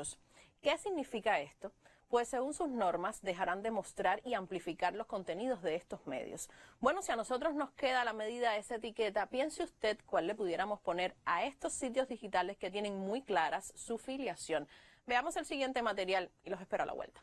derechos. ¿Qué significa esto? Pues según sus normas dejarán de mostrar y amplificar los contenidos de estos medios. Bueno, si a nosotros nos queda la medida de esa etiqueta, piense usted cuál le pudiéramos poner a estos sitios digitales que tienen muy claras su filiación. Veamos el siguiente material y los espero a la vuelta.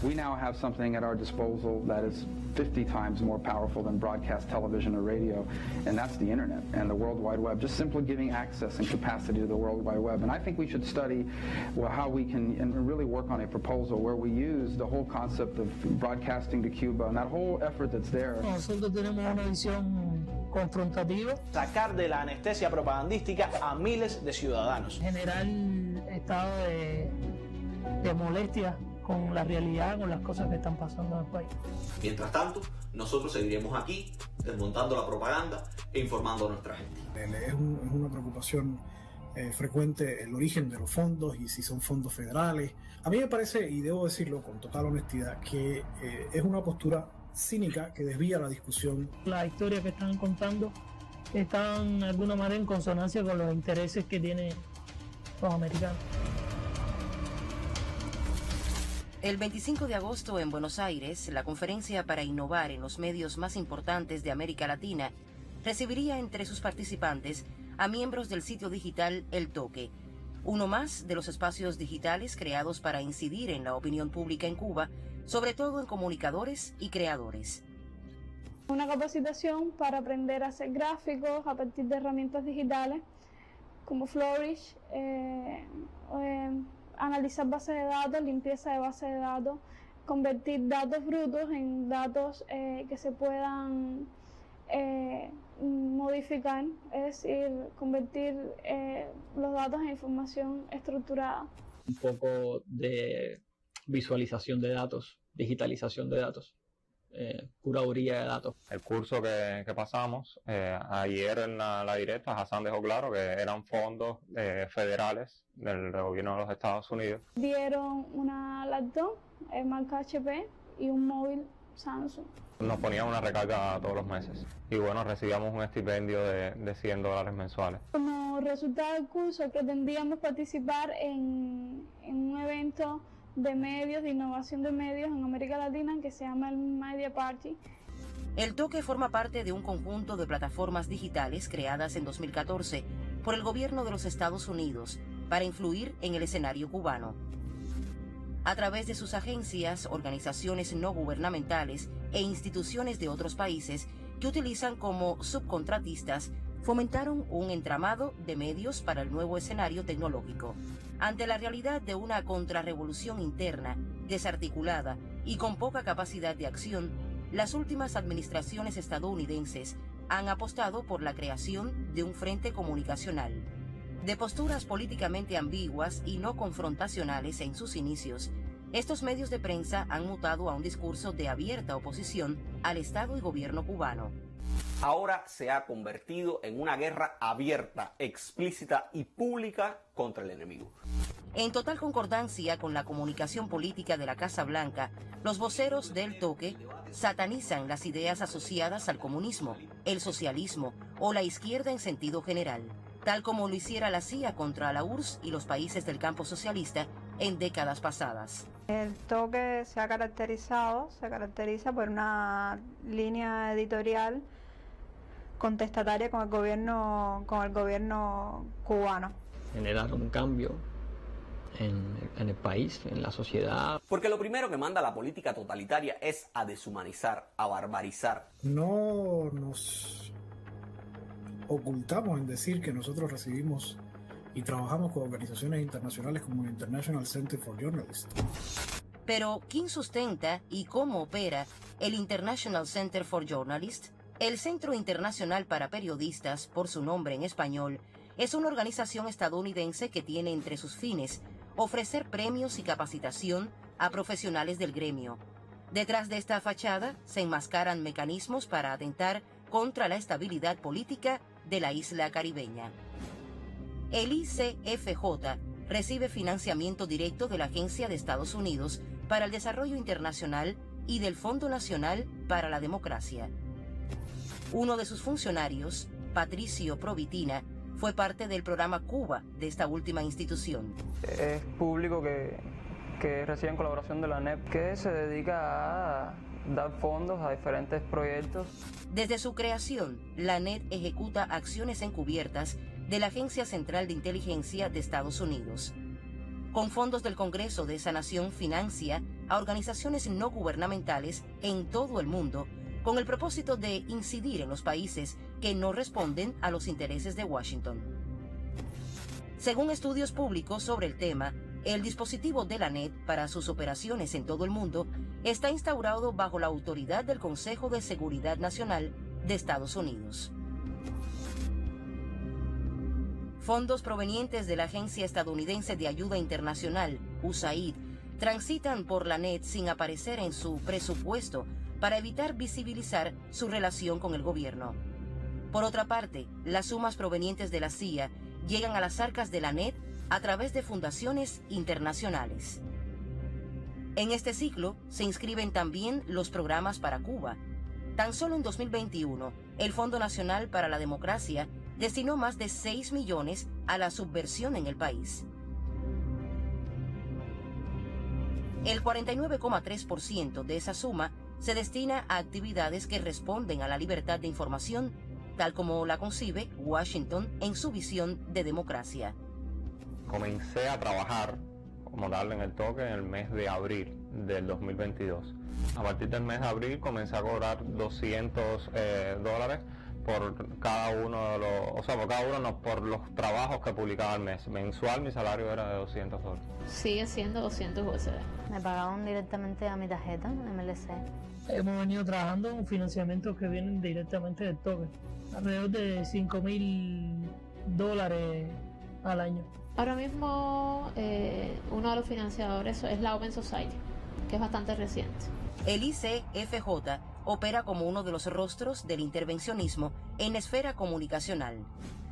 We now have something at our disposal that is 50 times more powerful than broadcast television or radio, and that's the internet and the World Wide Web, just simply giving access and capacity to the World Wide Web. And I think we should study how we can and really work on a proposal where we use the whole concept of broadcasting to Cuba and that whole effort that's there. Nosotros tenemos una visión confrontativa. Sacar de la anestesia propagandística a miles de ciudadanos. Generar estado de molestia con la realidad, con las cosas que están pasando en el país. Mientras tanto, nosotros seguiremos aquí desmontando la propaganda e informando a nuestra gente. Es una preocupación frecuente el origen de los fondos y si son fondos federales. A mí me parece, y debo decirlo con total honestidad, que es una postura cínica que desvía la discusión. Las historias que están contando están de alguna manera en consonancia con los intereses que tienen los americanos. El 25 de agosto en Buenos Aires, la conferencia para innovar en los medios más importantes de América Latina recibiría entre sus participantes a miembros del sitio digital El Toque, uno más de los espacios digitales creados para incidir en la opinión pública en Cuba, sobre todo en comunicadores y creadores. Una capacitación para aprender a hacer gráficos a partir de herramientas digitales como Flourish, analizar bases de datos, limpieza de bases de datos, convertir datos brutos en datos que se puedan modificar, es decir, convertir los datos en información estructurada. Un poco de visualización de datos, digitalización de datos, curaduría de datos. El curso que pasamos ayer en la directa, Hassan dejó claro que eran fondos federales del gobierno de los Estados Unidos. Dieron una laptop marca HP y un móvil Samsung. Nos ponían una recarga todos los meses y bueno, recibíamos un estipendio de $100 mensuales. Como resultado del curso pretendíamos participar en un evento de medios, de innovación de medios en América Latina que se llama el Media Party. El Toque forma parte de un conjunto de plataformas digitales creadas en 2014 por el gobierno de los Estados Unidos para influir en el escenario cubano. A través de sus agencias, organizaciones no gubernamentales e instituciones de otros países que utilizan como subcontratistas, fomentaron un entramado de medios para el nuevo escenario tecnológico. Ante la realidad de una contrarrevolución interna, desarticulada y con poca capacidad de acción, las últimas administraciones estadounidenses han apostado por la creación de un frente comunicacional. De posturas políticamente ambiguas y no confrontacionales en sus inicios, estos medios de prensa han mutado a un discurso de abierta oposición al Estado y gobierno cubano. Ahora se ha convertido en una guerra abierta, explícita y pública contra el enemigo. En total concordancia con la comunicación política de la Casa Blanca, los voceros del Toque satanizan las ideas asociadas al comunismo, el socialismo o la izquierda en sentido general, tal como lo hiciera la CIA contra la URSS y los países del campo socialista en décadas pasadas. El Toque se caracteriza por una línea editorial contestataria con el gobierno cubano. Generar un cambio en el país, en la sociedad. Porque lo primero que manda la política totalitaria es a deshumanizar, a barbarizar. No nos ocultamos en decir que nosotros recibimos y trabajamos con organizaciones internacionales como el International Center for Journalists. Pero, ¿quién sustenta y cómo opera el International Center for Journalists? El Centro Internacional para Periodistas, por su nombre en español, es una organización estadounidense que tiene entre sus fines ofrecer premios y capacitación a profesionales del gremio. Detrás de esta fachada se enmascaran mecanismos para atentar contra la estabilidad política de la isla caribeña. El ICFJ recibe financiamiento directo de la Agencia de Estados Unidos para el Desarrollo Internacional y del Fondo Nacional para la Democracia. Uno de sus funcionarios, Patricio Provitina, fue parte del programa Cuba de esta última institución. Es público que recibe en colaboración de la NEP, que se dedica a dar fondos a diferentes proyectos. Desde su creación, la NET ejecuta acciones encubiertas de la Agencia Central de Inteligencia de Estados Unidos. Con fondos del Congreso de esa nación financia a organizaciones no gubernamentales en todo el mundo con el propósito de incidir en los países que no responden a los intereses de Washington. Según estudios públicos sobre el tema, el dispositivo de la NET para sus operaciones en todo el mundo está instaurado bajo la autoridad del Consejo de Seguridad Nacional de Estados Unidos. Fondos provenientes de la Agencia Estadounidense de Ayuda Internacional, USAID, transitan por la NET sin aparecer en su presupuesto para evitar visibilizar su relación con el gobierno. Por otra parte, las sumas provenientes de la CIA llegan a las arcas de la NET a través de fundaciones internacionales. En este ciclo se inscriben también los programas para Cuba. Tan solo en 2021, el Fondo Nacional para la Democracia destinó más de 6 millones a la subversión en el país. El 49,3% de esa suma se destina a actividades que responden a la libertad de información, tal como la concibe Washington en su visión de democracia. Comencé a trabajar como tal en el toque en el mes de abril del 2022. A partir del mes de abril comencé a cobrar $200 por cada uno de los, por los trabajos que publicaba al mes. Mensual mi salario era de $200. Sigue siendo 200 USD. Me pagaban directamente a mi tarjeta, MLC. Hemos venido trabajando en financiamientos que vienen directamente del toque, alrededor de $5,000 al año. Ahora mismo uno de los financiadores es la Open Society, que es bastante reciente. El ICFJ opera como uno de los rostros del intervencionismo en la esfera comunicacional,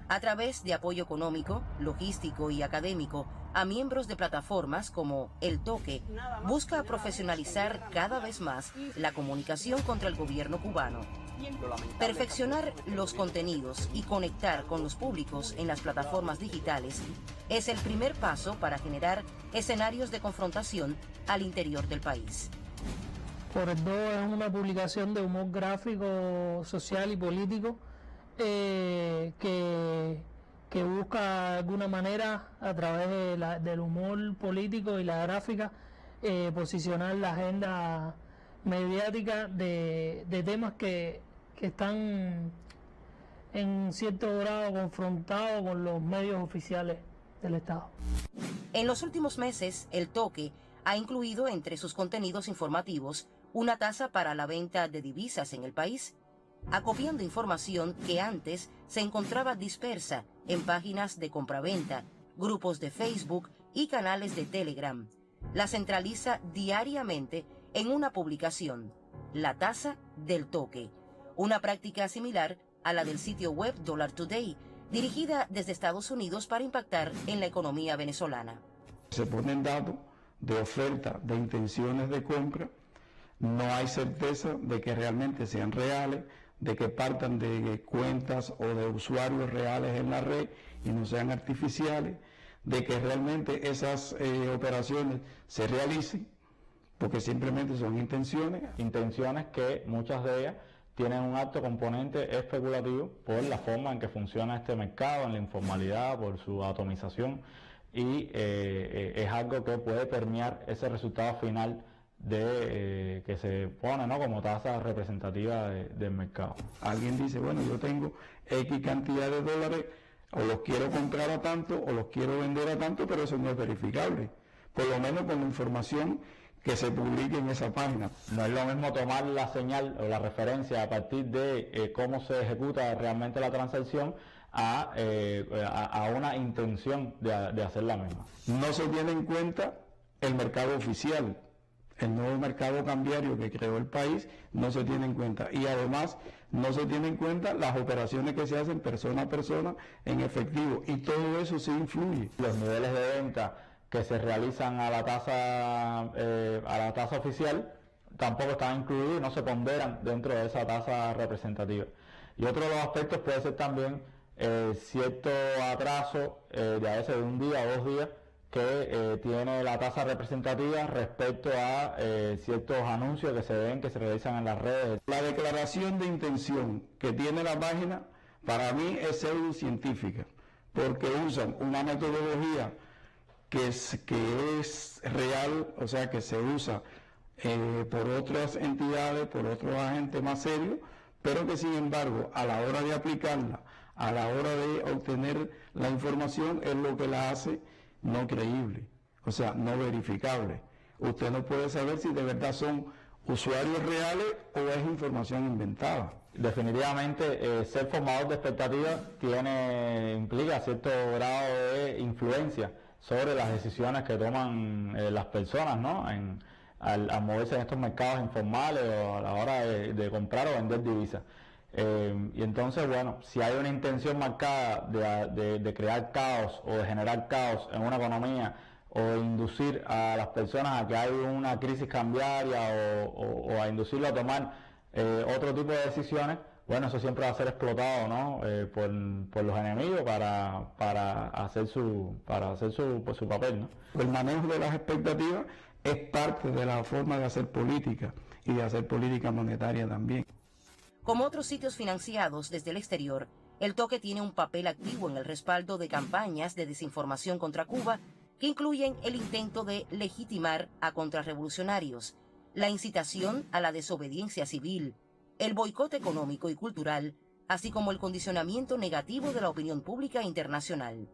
a través de apoyo económico, logístico y académico a miembros de plataformas como El Toque. Busca profesionalizar cada vez más la comunicación contra el gobierno cubano, perfeccionar los contenidos y conectar con los públicos en las plataformas digitales es el primer paso para generar escenarios de confrontación al interior del país. Por el 2 es una publicación de humor gráfico, social y político que busca de alguna manera, a través del humor político y la gráfica, posicionar la agenda mediática de temas que están en cierto grado confrontados con los medios oficiales del Estado. En los últimos meses, El Toque ha incluido entre sus contenidos informativos una tasa para la venta de divisas en el país, acopiando información que antes se encontraba dispersa en páginas de compraventa, grupos de Facebook y canales de Telegram. La centraliza diariamente en una publicación, La Tasa del Toque, una práctica similar a la del sitio web Dollar Today, dirigida desde Estados Unidos para impactar en la economía venezolana. Se ponen datos de oferta, de intenciones de compra, no hay certeza de que realmente sean reales, de que partan de cuentas o de usuarios reales en la red y no sean artificiales, de que realmente esas operaciones se realicen, porque simplemente son intenciones. Intenciones que muchas de ellas tienen un alto componente especulativo por la forma en que funciona este mercado, en la informalidad, por su atomización, y es algo que puede permear ese resultado final de que se pone, ¿no?, como tasa representativa del mercado. Alguien dice, bueno, yo tengo X cantidad de dólares, o los quiero comprar a tanto, o los quiero vender a tanto, pero eso no es verificable, por lo menos con la información que se publique en esa página. No es lo mismo tomar la señal o la referencia a partir de cómo se ejecuta realmente la transacción a una intención de hacer la misma. No se tiene en cuenta el mercado oficial. El nuevo mercado cambiario que creó el país no se tiene en cuenta, y además no se tienen en cuenta las operaciones que se hacen persona a persona en efectivo, y todo eso sí influye. Los niveles de venta que se realizan a la tasa oficial tampoco están incluidos y no se ponderan dentro de esa tasa representativa. Y otro de los aspectos puede ser también cierto atraso de a veces de un día o 2 días que tiene la tasa representativa respecto a ciertos anuncios que se ven, que se realizan en las redes. La declaración de intención que tiene la página para mí es pseudocientífica, porque usan una metodología que es real, o sea, que se usa por otras entidades, por otros agentes más serios, pero que sin embargo a la hora de aplicarla, a la hora de obtener la información, es lo que la hace no creíble, o sea, no verificable. Usted no puede saber si de verdad son usuarios reales o es información inventada. Definitivamente, ser formador de expectativas implica cierto grado de influencia sobre las decisiones que toman las personas, ¿no? Al moverse en estos mercados informales o a la hora de comprar o vender divisas. Y entonces, bueno, si hay una intención marcada de crear caos o de generar caos en una economía o de inducir a las personas a que hay una crisis cambiaria o a inducirlo a tomar otro tipo de decisiones, bueno, eso siempre va a ser explotado, ¿no? Por los enemigos para hacer su papel, ¿no? El manejo de las expectativas es parte de la forma de hacer política y de hacer política monetaria también. Como otros sitios financiados desde el exterior, el toque tiene un papel activo en el respaldo de campañas de desinformación contra Cuba que incluyen el intento de legitimar a contrarrevolucionarios, la incitación a la desobediencia civil, el boicot económico y cultural, así como el condicionamiento negativo de la opinión pública internacional.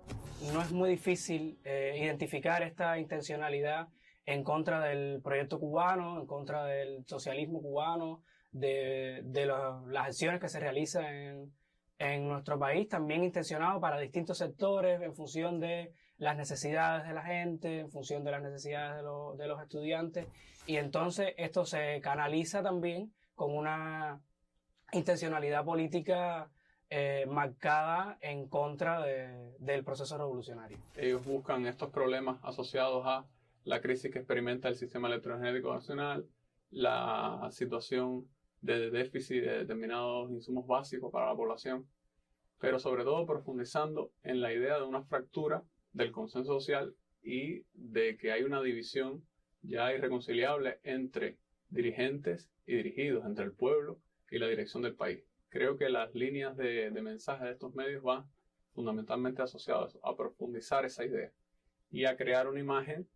No es muy difícil identificar esta intencionalidad en contra del proyecto cubano, en contra del socialismo cubano, de las acciones que se realizan en nuestro país, también intencionado para distintos sectores en función de las necesidades de la gente, en función de las necesidades de los estudiantes, y entonces esto se canaliza también con una intencionalidad política marcada en contra del proceso revolucionario. Ellos buscan estos problemas asociados a la crisis que experimenta el sistema electroenergético nacional, la situación de déficit de determinados insumos básicos para la población, pero sobre todo profundizando en la idea de una fractura del consenso social y de que hay una división ya irreconciliable entre dirigentes y dirigidos, entre el pueblo y la dirección del país. Creo que las líneas de mensaje de estos medios van fundamentalmente asociadas a profundizar esa idea y a crear una imagen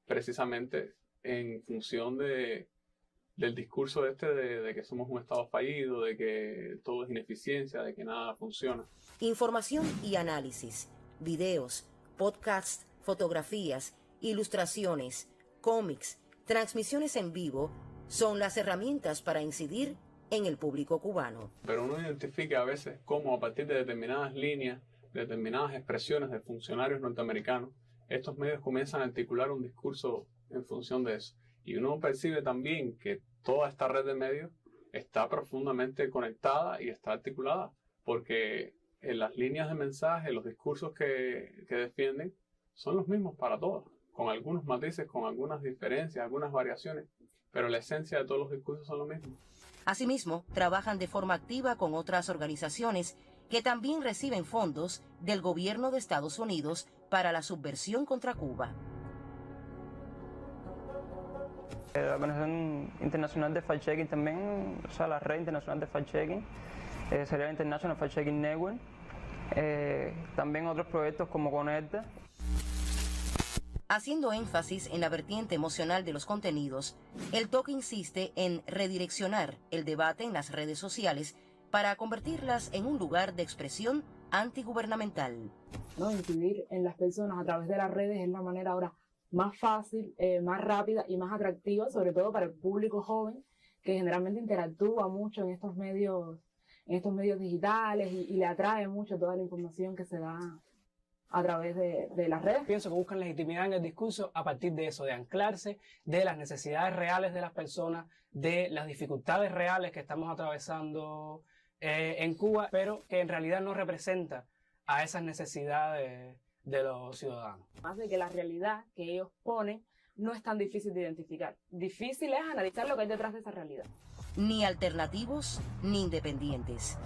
precisamente en función del discurso de que somos un Estado fallido, de que todo es ineficiencia, de que nada funciona. Información y análisis, videos, podcasts, fotografías, ilustraciones, cómics, transmisiones en vivo son las herramientas para incidir en el público cubano. Pero uno identifica a veces cómo a partir de determinadas líneas, de determinadas expresiones de funcionarios norteamericanos, estos medios comienzan a articular un discurso en función de eso. Y uno percibe también que toda esta red de medios está profundamente conectada y está articulada, porque en las líneas de mensaje, los discursos que defienden son los mismos para todos, con algunos matices, con algunas diferencias, algunas variaciones, pero la esencia de todos los discursos son lo mismo. Asimismo, trabajan de forma activa con otras organizaciones que también reciben fondos del gobierno de Estados Unidos para la subversión contra Cuba. La Organización Internacional de Fact-Checking también, o sea, la Red Internacional de Fact-Checking, sería la International Fact-Checking Network, también otros proyectos como Conecta. Haciendo énfasis en la vertiente emocional de los contenidos, el toque insiste en redireccionar el debate en las redes sociales para convertirlas en un lugar de expresión antigubernamental. ¿No? Incidir en las personas a través de las redes es la manera ahora más fácil, más rápida y más atractiva, sobre todo para el público joven, que generalmente interactúa mucho en estos medios digitales y le atrae mucho toda la información que se da a través de las redes. Pienso que buscan legitimidad en el discurso a partir de eso, de anclarse de las necesidades reales de las personas, de las dificultades reales que estamos atravesando en Cuba, pero que en realidad no representa a esas necesidades de los ciudadanos. Más de que la realidad que ellos ponen no es tan difícil de identificar. Difícil es analizar lo que hay detrás de esa realidad. Ni alternativos ni independientes.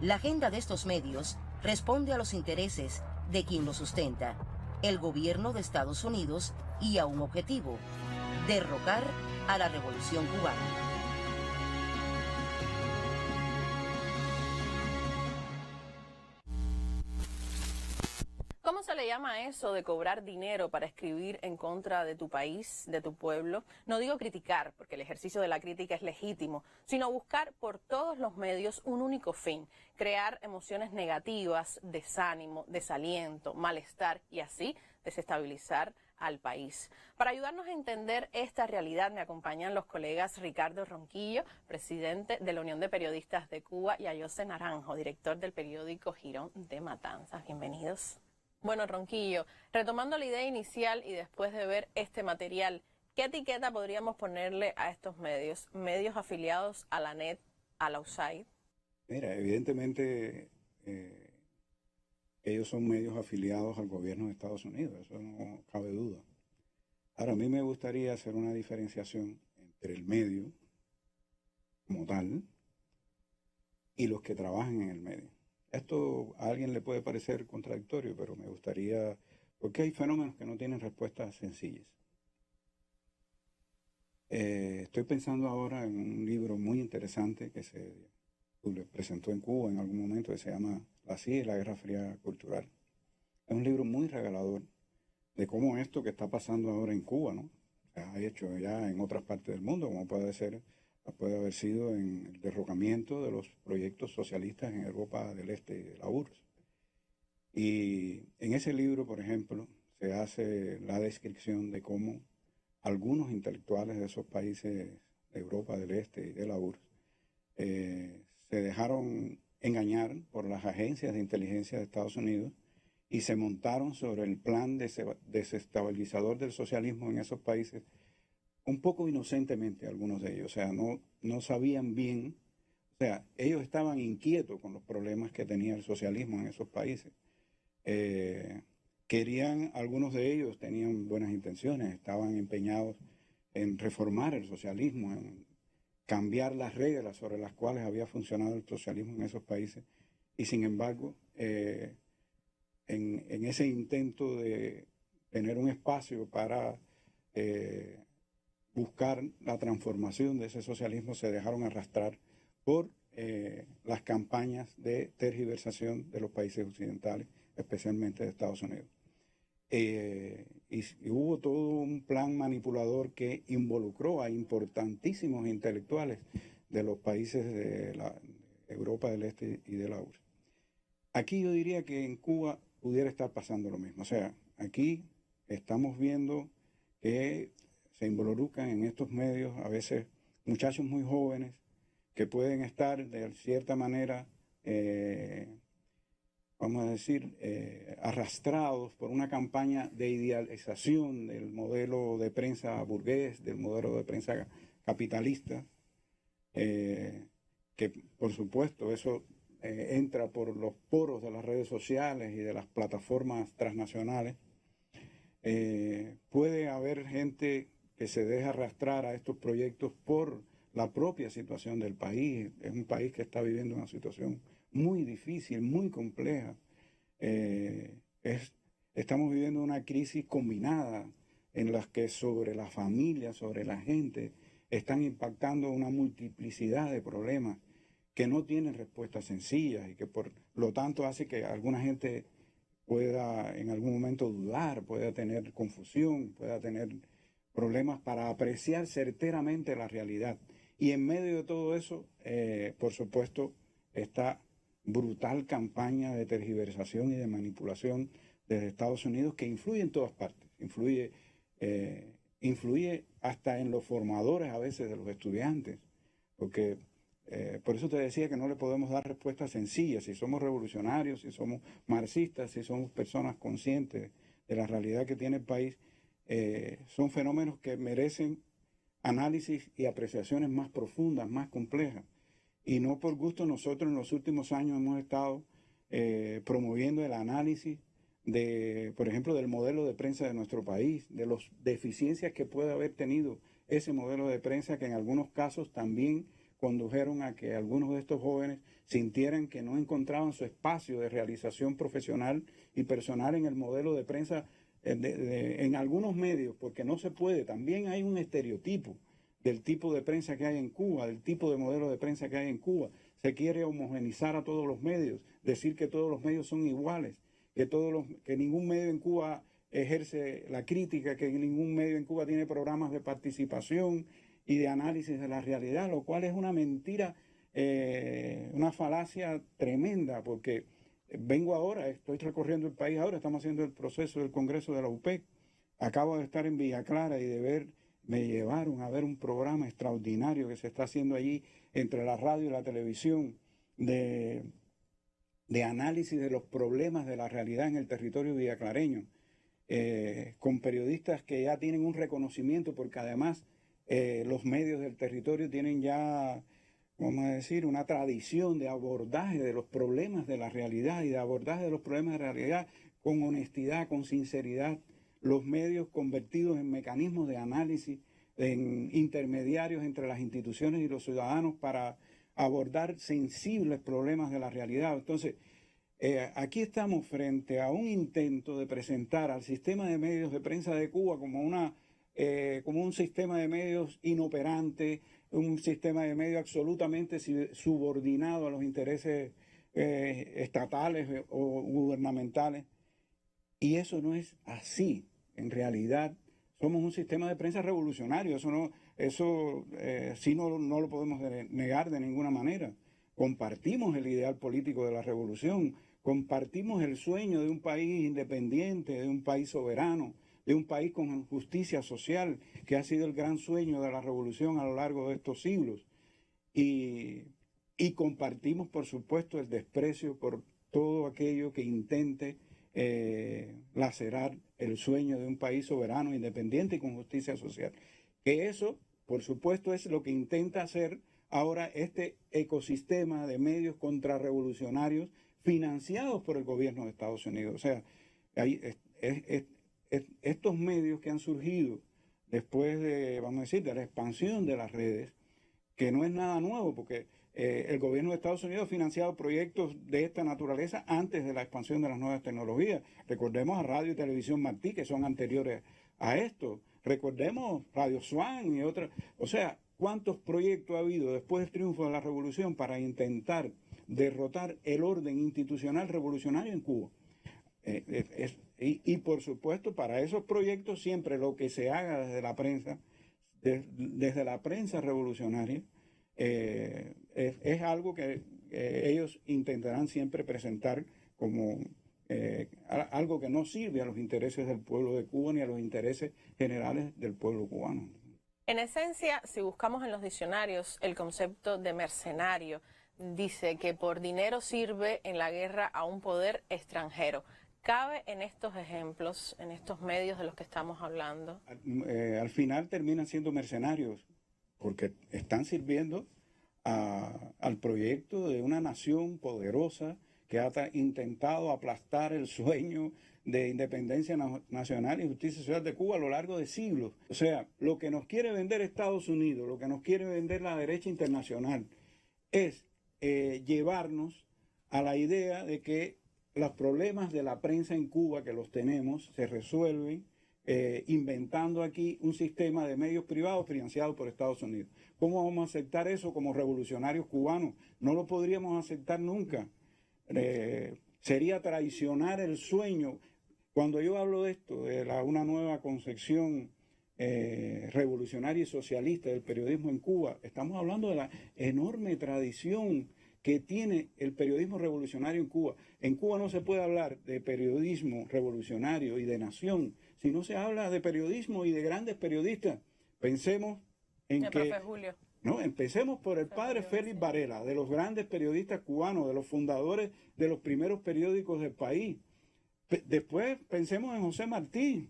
La agenda de estos medios responde a los intereses de quien los sustenta, el gobierno de Estados Unidos, y a un objetivo: derrocar a la revolución cubana. ¿Cómo se le llama a eso de cobrar dinero para escribir en contra de tu país, de tu pueblo? No digo criticar, porque el ejercicio de la crítica es legítimo, sino buscar por todos los medios un único fin: crear emociones negativas, desánimo, desaliento, malestar y así desestabilizar al país. Para ayudarnos a entender esta realidad me acompañan los colegas Ricardo Ronquillo, presidente de la Unión de Periodistas de Cuba, y Ayose Naranjo, director del periódico Girón de Matanzas. Bienvenidos. Bueno, Ronquillo, retomando la idea inicial y después de ver este material, ¿qué etiqueta podríamos ponerle a estos medios? ¿Medios afiliados a la NET, a la USAID? Mira, evidentemente ellos son medios afiliados al gobierno de Estados Unidos, eso no cabe duda. Ahora, a mí me gustaría hacer una diferenciación entre el medio como tal y los que trabajan en el medio. Esto a alguien le puede parecer contradictorio, pero me gustaría, porque hay fenómenos que no tienen respuestas sencillas. Estoy pensando ahora en un libro muy interesante que se presentó en Cuba en algún momento, que se llama La CIA y la Guerra Fría Cultural. Es un libro muy revelador de cómo esto que está pasando ahora en Cuba, ¿no?, se ha hecho ya en otras partes del mundo, como puede haber sido en el derrocamiento de los proyectos socialistas en Europa del Este y de la URSS. Y en ese libro, por ejemplo, se hace la descripción de cómo algunos intelectuales de esos países de Europa del Este y de la URSS se dejaron engañar por las agencias de inteligencia de Estados Unidos y se montaron sobre el plan desestabilizador del socialismo en esos países, un poco inocentemente algunos de ellos. O sea, no sabían bien, o sea, ellos estaban inquietos con los problemas que tenía el socialismo en esos países. Algunos de ellos tenían buenas intenciones, estaban empeñados en reformar el socialismo, en cambiar las reglas sobre las cuales había funcionado el socialismo en esos países, y sin embargo, en ese intento de tener un espacio para buscar la transformación de ese socialismo, se dejaron arrastrar por las campañas de tergiversación de los países occidentales, especialmente de Estados Unidos. Y hubo todo un plan manipulador que involucró a importantísimos intelectuales de los países de la Europa del Este y de la URSS. Aquí yo diría que en Cuba pudiera estar pasando lo mismo. O sea, aquí estamos viendo que se involucran en estos medios a veces muchachos muy jóvenes que pueden estar de cierta manera, vamos a decir, arrastrados por una campaña de idealización del modelo de prensa burgués, del modelo de prensa capitalista, que por supuesto eso entra por los poros de las redes sociales y de las plataformas transnacionales. Puede haber gente que se deja arrastrar a estos proyectos por la propia situación del país. Es un país que está viviendo una situación muy difícil, muy compleja. Estamos viviendo una crisis combinada en las que sobre la familia, sobre la gente, están impactando una multiplicidad de problemas que no tienen respuestas sencillas y que por lo tanto hace que alguna gente pueda en algún momento dudar, pueda tener confusión, pueda tener problemas para apreciar certeramente la realidad. Y en medio de todo eso, por supuesto, esta brutal campaña de tergiversación y de manipulación desde Estados Unidos que influye en todas partes, influye hasta en los formadores a veces de los estudiantes, porque por eso te decía que no le podemos dar respuestas sencillas. Si somos revolucionarios, si somos marxistas, si somos personas conscientes de la realidad que tiene el país, son fenómenos que merecen análisis y apreciaciones más profundas, más complejas. y no por gusto nosotros en los últimos años hemos estado promoviendo el análisis de, por ejemplo, del modelo de prensa de nuestro país, de las deficiencias que puede haber tenido ese modelo de prensa, que en algunos casos también condujeron a que algunos de estos jóvenes sintieran que no encontraban su espacio de realización profesional y personal en el modelo de prensa en algunos medios, porque no se puede. También hay un estereotipo del tipo de prensa que hay en Cuba, del tipo de modelo de prensa que hay en Cuba. Se quiere homogeneizar a todos los medios, decir que todos los medios son iguales, que ningún medio en Cuba ejerce la crítica, que ningún medio en Cuba tiene programas de participación y de análisis de la realidad, lo cual es una mentira, una falacia tremenda, porque vengo ahora, estoy recorriendo el país ahora, estamos haciendo el proceso del Congreso de la UPEC, acabo de estar en Villa Clara y me llevaron a ver un programa extraordinario que se está haciendo allí entre la radio y la televisión de análisis de los problemas de la realidad en el territorio villaclareño, con periodistas que ya tienen un reconocimiento, porque además los medios del territorio tienen ya, vamos a decir, una tradición de abordaje de los problemas de la realidad y de abordaje de los problemas de la realidad con honestidad, con sinceridad. Los medios convertidos en mecanismos de análisis, en intermediarios entre las instituciones y los ciudadanos para abordar sensibles problemas de la realidad. Entonces, aquí estamos frente a un intento de presentar al sistema de medios de prensa de Cuba como un sistema de medios inoperante, un sistema de medios absolutamente subordinado a los intereses estatales o gubernamentales. Y eso no es así. En realidad, somos un sistema de prensa revolucionario. Eso sí no lo podemos negar de ninguna manera. Compartimos el ideal político de la revolución, compartimos el sueño de un país independiente, de un país soberano, de un país con justicia social, que ha sido el gran sueño de la revolución a lo largo de estos siglos. Y compartimos, por supuesto, el desprecio por todo aquello que intente lacerar el sueño de un país soberano, independiente y con justicia social. Que eso, por supuesto, es lo que intenta hacer ahora este ecosistema de medios contrarrevolucionarios financiados por el gobierno de Estados Unidos. O sea, estos medios que han surgido después de, vamos a decir, de la expansión de las redes, que no es nada nuevo, porque el gobierno de Estados Unidos ha financiado proyectos de esta naturaleza antes de la expansión de las nuevas tecnologías. Recordemos a Radio y Televisión Martí, que son anteriores a esto. Recordemos Radio Swan y otras. O sea, ¿cuántos proyectos ha habido después del triunfo de la revolución para intentar derrotar el orden institucional revolucionario en Cuba? Y por supuesto, para esos proyectos siempre lo que se haga desde la prensa, desde la prensa revolucionaria, es algo que ellos intentarán siempre presentar como algo que no sirve a los intereses del pueblo de Cuba ni a los intereses generales del pueblo cubano. En esencia, si buscamos en los diccionarios el concepto de mercenario, dice que por dinero sirve en la guerra a un poder extranjero. ¿Cabe en estos ejemplos, en estos medios de los que estamos hablando? Al final terminan siendo mercenarios, porque están sirviendo al proyecto de una nación poderosa que ha intentado aplastar el sueño de independencia nacional y justicia social de Cuba a lo largo de siglos. O sea, lo que nos quiere vender Estados Unidos, lo que nos quiere vender la derecha internacional, es llevarnos a la idea de que los problemas de la prensa en Cuba, que los tenemos, se resuelven inventando aquí un sistema de medios privados financiados por Estados Unidos. ¿Cómo vamos a aceptar eso como revolucionarios cubanos? No lo podríamos aceptar nunca. Sería traicionar el sueño. Cuando yo hablo de esto, de una nueva concepción revolucionaria y socialista del periodismo en Cuba, estamos hablando de la enorme tradición que tiene el periodismo revolucionario en Cuba. En Cuba no se puede hablar de periodismo revolucionario y de nación, si no se habla de periodismo y de grandes periodistas. Pensemos en que... Julio. No, empecemos por el padre Félix Varela, de los grandes periodistas cubanos, de los fundadores de los primeros periódicos del país. Después pensemos en José Martí,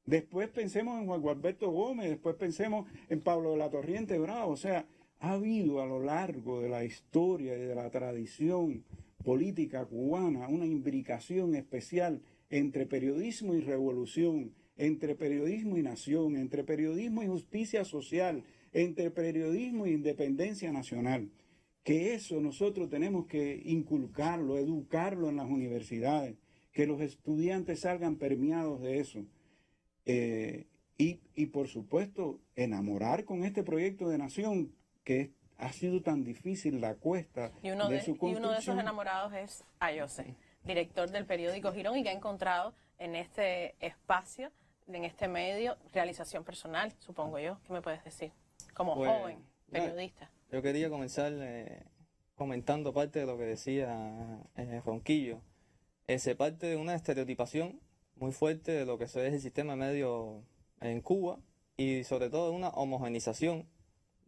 después pensemos en Juan Gualberto Gómez, después pensemos en Pablo de la Torriente Bravo. O sea, ha habido a lo largo de la historia y de la tradición política cubana una imbricación especial entre periodismo y revolución, entre periodismo y nación, entre periodismo y justicia social, entre periodismo e independencia nacional. Que eso nosotros tenemos que inculcarlo, educarlo en las universidades, que los estudiantes salgan permeados de eso. Y por supuesto, enamorar con este proyecto de nación que ha sido tan difícil la cuesta y uno de su construcción. Y uno de esos enamorados es Ayose, director del periódico Girón, y que ha encontrado en este espacio, en este medio, realización personal, supongo yo. ¿Qué me puedes decir? Como joven periodista. Yo quería comenzar comentando parte de lo que decía Ronquillo. Se parte de una estereotipación muy fuerte de lo que es el sistema de medios en Cuba y sobre todo de una homogenización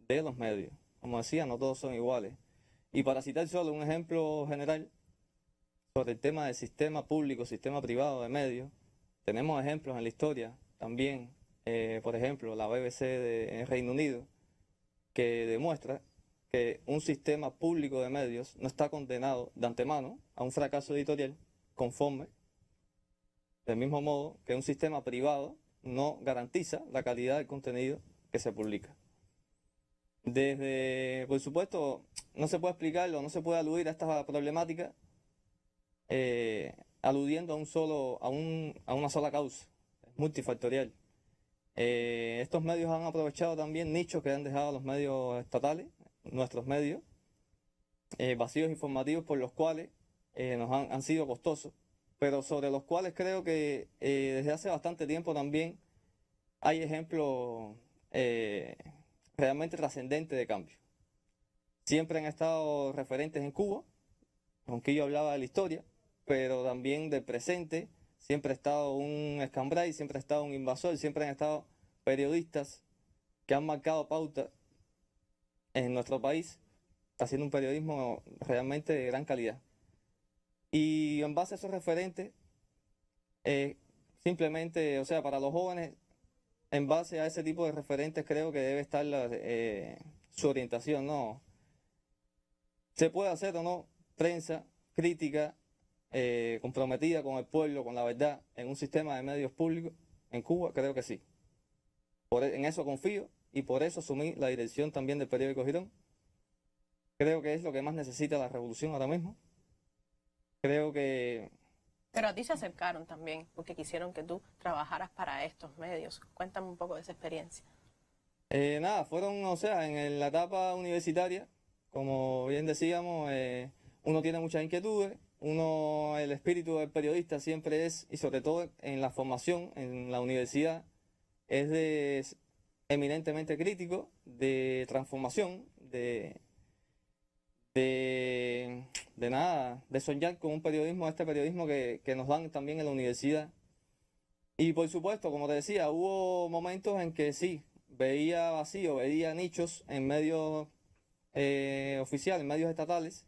de los medios. Como decía, no todos son iguales. Y para citar solo un ejemplo general sobre el tema del sistema público, sistema privado de medios, tenemos ejemplos en la historia también, por ejemplo, la BBC en Reino Unido, que demuestra que un sistema público de medios no está condenado de antemano a un fracaso editorial conforme, del mismo modo que un sistema privado no garantiza la calidad del contenido que se publica. Por supuesto, no se puede explicarlo, no se puede aludir a esta problemática aludiendo a una sola causa, multifactorial. Estos medios han aprovechado también nichos que han dejado los medios estatales, nuestros medios, vacíos informativos por los cuales han sido costosos, pero sobre los cuales creo que desde hace bastante tiempo también hay ejemplos realmente trascendentes de cambio. Siempre han estado referentes en Cuba, aunque yo hablaba de la historia, pero también del presente. Siempre ha estado un Escambray, siempre ha estado un Invasor, siempre han estado periodistas que han marcado pauta en nuestro país, haciendo un periodismo realmente de gran calidad. Y en base a esos referentes, simplemente, o sea, para los jóvenes, en base a ese tipo de referentes creo que debe estar su orientación, ¿no? Se puede hacer o no prensa crítica, comprometida con el pueblo, con la verdad, en un sistema de medios públicos en Cuba, creo que sí. En eso confío y por eso asumí la dirección también del periódico Girón. Creo que es lo que más necesita la revolución ahora mismo. Creo que... Pero a ti se acercaron también, porque quisieron que tú trabajaras para estos medios. Cuéntame un poco de esa experiencia. Fueron, o sea, en la etapa universitaria, como bien decíamos, uno tiene muchas inquietudes, el espíritu del periodista siempre es, y sobre todo en la formación, en la universidad, es eminentemente crítico, de transformación, de soñar con un periodismo, este periodismo que nos dan también en la universidad. Y por supuesto, como te decía, hubo momentos en que sí, veía vacío, veía nichos en medios oficiales, en medios estatales,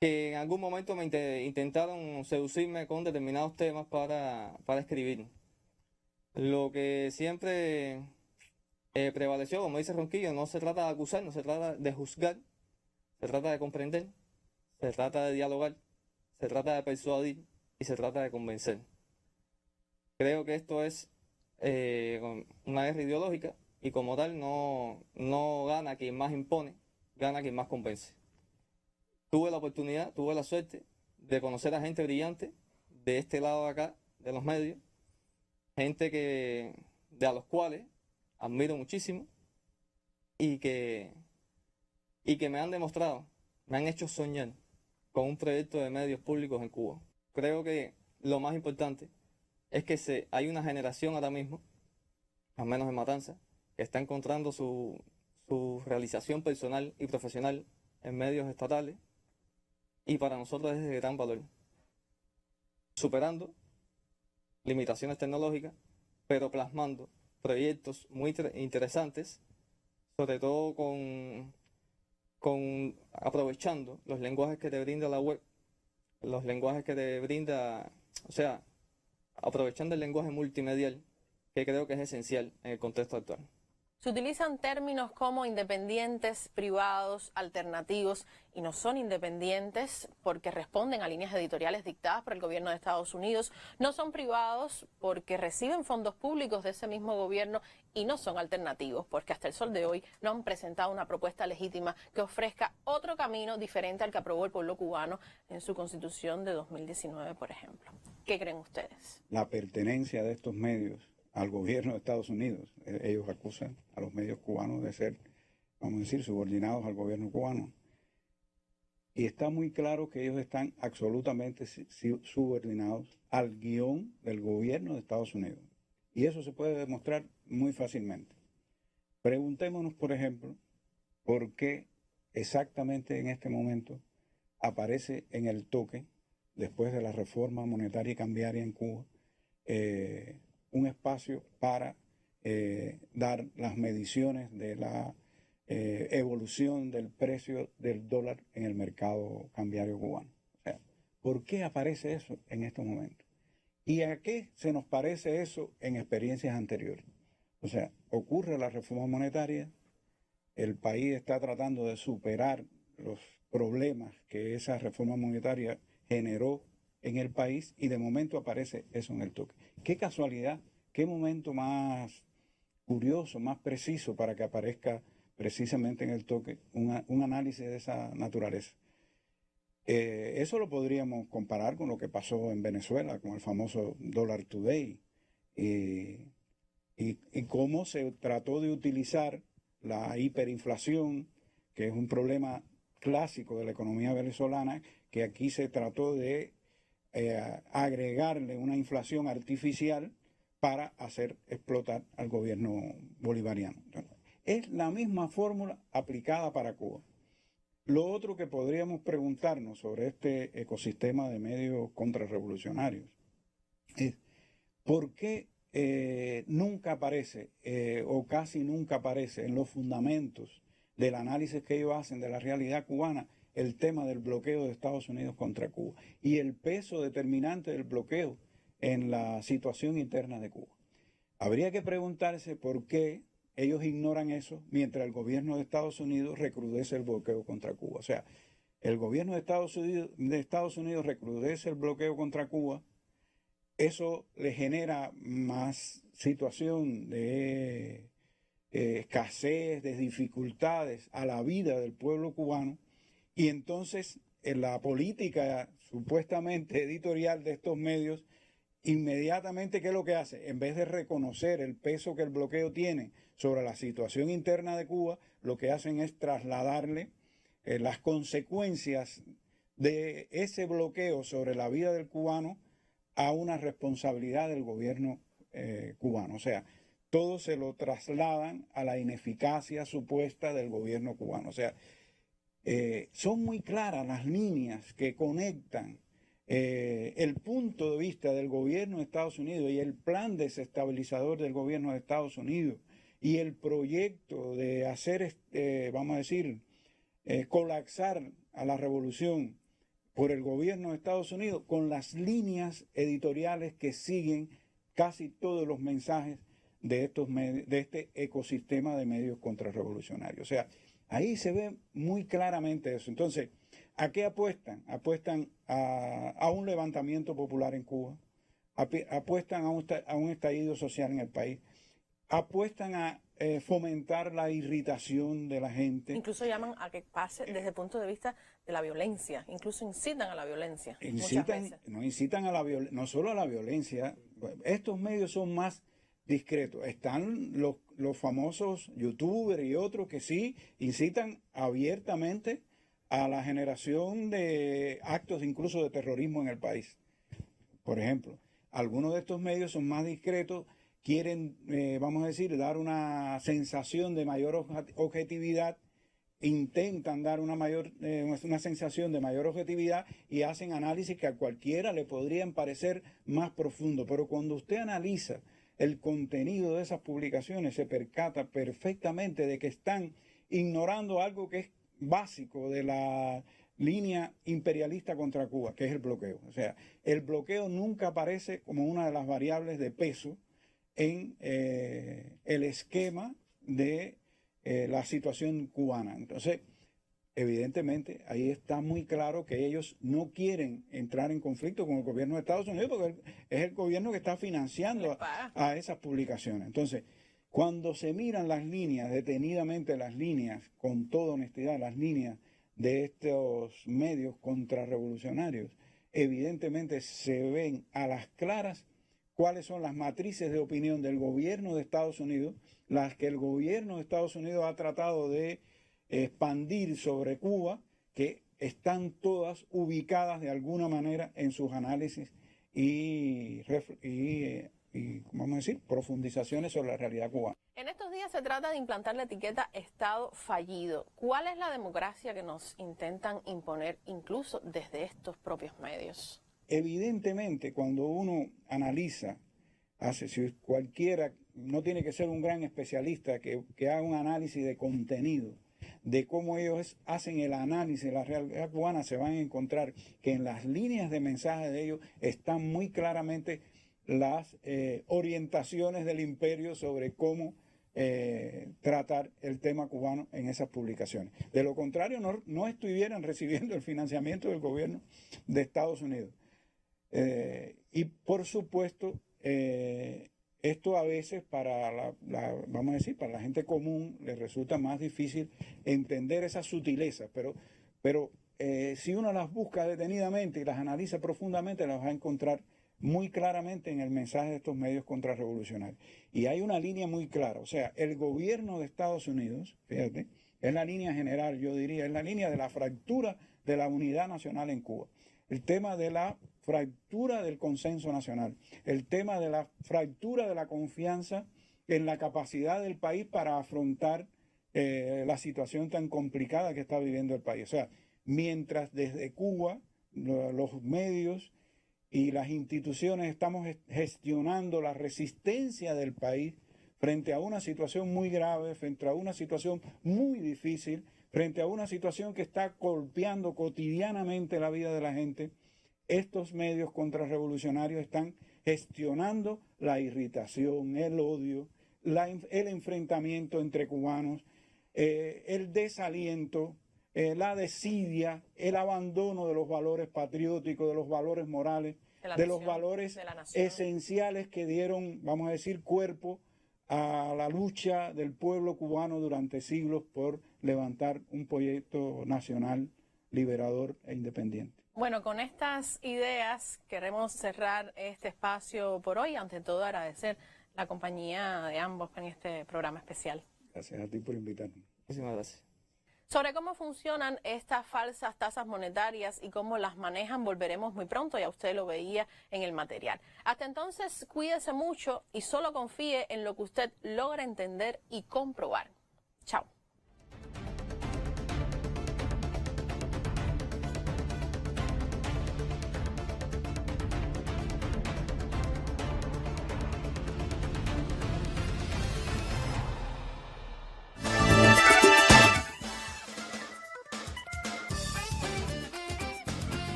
que en algún momento me intentaron seducirme con determinados temas para escribir. Lo que siempre prevaleció, como dice Ronquillo, no se trata de acusar, no se trata de juzgar, se trata de comprender, se trata de dialogar, se trata de persuadir y se trata de convencer. Creo que esto es una guerra ideológica y como tal no gana quien más impone, gana quien más convence. Tuve la oportunidad, tuve la suerte de conocer a gente brillante de este lado de acá, de los medios, gente a los cuales admiro muchísimo y que me han demostrado, me han hecho soñar con un proyecto de medios públicos en Cuba. Creo que lo más importante es que hay una generación ahora mismo, al menos en Matanza, que está encontrando su realización personal y profesional en medios estatales y para nosotros es de gran valor. Superando limitaciones tecnológicas, pero plasmando proyectos muy interesantes, sobre todo aprovechando los lenguajes que te brinda la web, los lenguajes que te brinda, o sea, aprovechando el lenguaje multimedial, que creo que es esencial en el contexto actual. Se utilizan términos como independientes, privados, alternativos, y no son independientes porque responden a líneas editoriales dictadas por el gobierno de Estados Unidos, no son privados porque reciben fondos públicos de ese mismo gobierno, y no son alternativos porque hasta el sol de hoy no han presentado una propuesta legítima que ofrezca otro camino diferente al que aprobó el pueblo cubano en su constitución de 2019, por ejemplo. ¿Qué creen ustedes? La pertenencia de estos medios al gobierno de Estados Unidos. Ellos acusan a los medios cubanos de ser, vamos a decir, subordinados al gobierno cubano. Y está muy claro que ellos están absolutamente subordinados al guión del gobierno de Estados Unidos. Y eso se puede demostrar muy fácilmente. Preguntémonos, por ejemplo, por qué exactamente en este momento aparece en el toque, después de la reforma monetaria y cambiaria en Cuba, un espacio para dar las mediciones de la evolución del precio del dólar en el mercado cambiario cubano. O sea, ¿por qué aparece eso en estos momentos? ¿Y a qué se nos parece eso en experiencias anteriores? O sea, ocurre la reforma monetaria, el país está tratando de superar los problemas que esa reforma monetaria generó en el país y de momento aparece eso en el toque. Qué casualidad, qué momento más curioso, más preciso para que aparezca precisamente en el toque un análisis de esa naturaleza. Eso lo podríamos comparar con lo que pasó en Venezuela, con el famoso Dollar Today, y cómo se trató de utilizar la hiperinflación, que es un problema clásico de la economía venezolana, que aquí se trató de agregarle una inflación artificial para hacer explotar al gobierno bolivariano. Es la misma fórmula aplicada para Cuba. Lo otro que podríamos preguntarnos sobre este ecosistema de medios contrarrevolucionarios es ¿por qué nunca aparece o casi nunca aparece en los fundamentos del análisis que ellos hacen de la realidad cubana el tema del bloqueo de Estados Unidos contra Cuba y el peso determinante del bloqueo en la situación interna de Cuba? Habría que preguntarse por qué ellos ignoran eso mientras el gobierno de Estados Unidos recrudece el bloqueo contra Cuba. O sea, el gobierno de Estados Unidos recrudece el bloqueo contra Cuba, eso le genera más situación de escasez, de dificultades a la vida del pueblo cubano, y entonces en la política supuestamente editorial de estos medios, inmediatamente, ¿qué es lo que hace? En vez de reconocer el peso que el bloqueo tiene sobre la situación interna de Cuba, lo que hacen es trasladarle las consecuencias de ese bloqueo sobre la vida del cubano a una responsabilidad del gobierno cubano. O sea, todo se lo trasladan a la ineficacia supuesta del gobierno cubano. O sea, son muy claras las líneas que conectan el punto de vista del gobierno de Estados Unidos y el plan desestabilizador del gobierno de Estados Unidos y el proyecto de hacer, vamos a decir, colapsar a la revolución por el gobierno de Estados Unidos con las líneas editoriales que siguen casi todos los mensajes de este ecosistema de medios contrarrevolucionarios. O sea, ahí se ve muy claramente eso. Entonces, ¿a qué apuestan? Apuestan a un levantamiento popular en Cuba, apuestan a un estallido social en el país, apuestan a fomentar la irritación de la gente. Incluso llaman a que pase desde el punto de vista de la violencia, incluso incitan a la violencia. Incitan a la violencia, no solo a la violencia, estos medios son más discretos. Están los famosos youtubers y otros que sí incitan abiertamente a la generación de actos incluso de terrorismo en el país. Por ejemplo, algunos de estos medios son más discretos, quieren, vamos a decir, dar una sensación de mayor objetividad, intentan dar una sensación de mayor objetividad y hacen análisis que a cualquiera le podrían parecer más profundo. Pero cuando usted analiza el contenido de esas publicaciones, se percata perfectamente de que están ignorando algo que es básico de la línea imperialista contra Cuba, que es el bloqueo. O sea, el bloqueo nunca aparece como una de las variables de peso en el esquema de la situación cubana. Entonces, evidentemente, ahí está muy claro que ellos no quieren entrar en conflicto con el gobierno de Estados Unidos porque es el gobierno que está financiando a esas publicaciones. Entonces, cuando se miran las líneas, detenidamente las líneas, con toda honestidad, las líneas de estos medios contrarrevolucionarios, evidentemente se ven a las claras cuáles son las matrices de opinión del gobierno de Estados Unidos, las que el gobierno de Estados Unidos ha tratado de expandir sobre Cuba, que están todas ubicadas de alguna manera en sus análisis y vamos a decir, profundizaciones sobre la realidad cubana. En estos días se trata de implantar la etiqueta Estado fallido. ¿Cuál es la democracia que nos intentan imponer incluso desde estos propios medios? Evidentemente, cuando uno analiza, si cualquiera, no tiene que ser un gran especialista que haga un análisis de contenido, de cómo ellos hacen el análisis de la realidad cubana, se van a encontrar que en las líneas de mensaje de ellos están muy claramente las orientaciones del imperio sobre cómo tratar el tema cubano en esas publicaciones. De lo contrario, no estuvieran recibiendo el financiamiento del gobierno de Estados Unidos. Y por supuesto, esto a veces para vamos a decir, para la gente común les resulta más difícil entender esas sutilezas, pero si uno las busca detenidamente y las analiza profundamente, las va a encontrar muy claramente en el mensaje de estos medios contrarrevolucionarios. Y hay una línea muy clara, o sea, el gobierno de Estados Unidos, fíjate, es la línea general, yo diría, es la línea de la fractura de la unidad nacional en Cuba. El tema de la fractura del consenso nacional, el tema de la fractura de la confianza en la capacidad del país para afrontar la situación tan complicada que está viviendo el país. O sea, mientras desde Cuba los medios y las instituciones estamos gestionando la resistencia del país frente a una situación muy grave, frente a una situación muy difícil, frente a una situación que está golpeando cotidianamente la vida de la gente, estos medios contrarrevolucionarios están gestionando la irritación, el odio, el enfrentamiento entre cubanos, el desaliento, la desidia, el abandono de los valores patrióticos, de los valores morales, de los valores esenciales que dieron, vamos a decir, cuerpo a la lucha del pueblo cubano durante siglos por levantar un proyecto nacional liberador e independiente. Bueno, con estas ideas queremos cerrar este espacio por hoy. Ante todo, agradecer la compañía de ambos en este programa especial. Gracias a ti por invitarme. Muchísimas gracias. Sobre cómo funcionan estas falsas tasas monetarias y cómo las manejan volveremos muy pronto, ya usted lo veía en el material. Hasta entonces, cuídese mucho y solo confíe en lo que usted logra entender y comprobar. Chao.